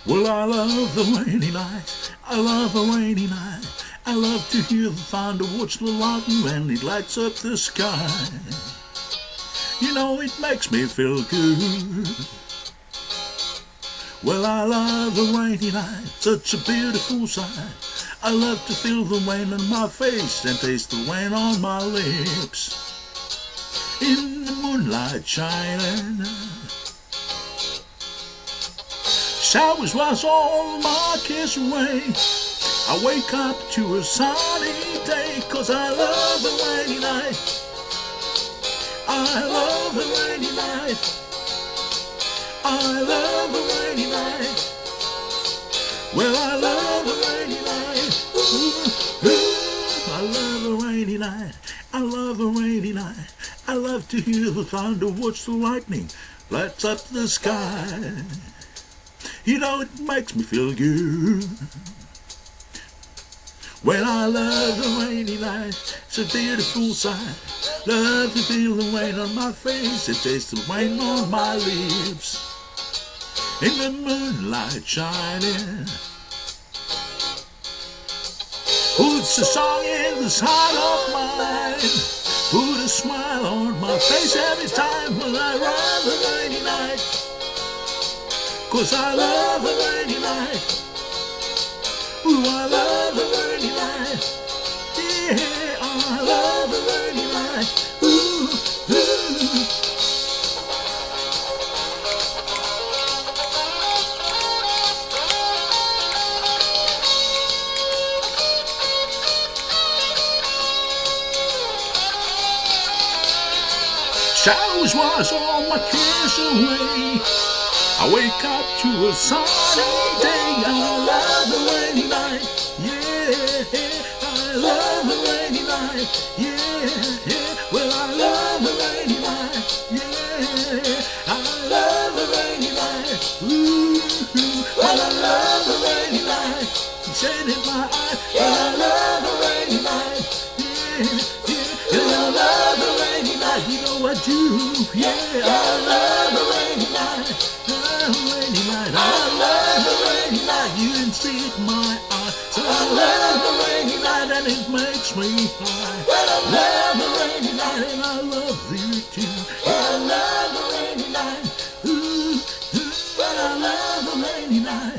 Well, I love the rainy night, I love a rainy night. I love to hear the thunder, watch the lightning when it lights up the sky. You know it makes me feel good. Well, I love a rainy night, such a beautiful sight. I love to feel the rain on my face and taste the rain on my lips. In the moonlight shining, showers wash all my cares away. I wake up to a sunny day, 'cause I love a rainy night. I love a rainy night. I love a rainy night. Well, I love a rainy night. Ooh, ooh, I love a rainy night. I love a rainy night. I love to hear the thunder, watch the lightning lights up the sky. You know it makes me feel good. Well, I love the rainy night, it's a beautiful sight. Love to feel the rain on my face and taste the rain on my lips. In the moonlight shining, puts a song in this heart of mine. Put a smile on my face every time when I run the rainy night. 'Cause I love a rainy night. Ooh, I love a rainy night. Yeah, I love a rainy night. Ooh, ooh. Showers wash all my cares away. I wake up to a sunny day. I love a rainy night. Yeah, I love a rainy night. Yeah, well, I love a rainy night. Yeah, I love a rainy night. Ooh, well, I love a rainy night. Shade in my eye. Well, I love a rainy night. Yeah, I love a rainy night. You know I do. Yeah, I love a rainy night. Rainy night, I love a rainy night. You can see it in my eye. So I love a rainy night and it makes me high. Well, I love a rainy night and I love you too. Well, I love a rainy night. Ooh, ooh. Well, I love a rainy night.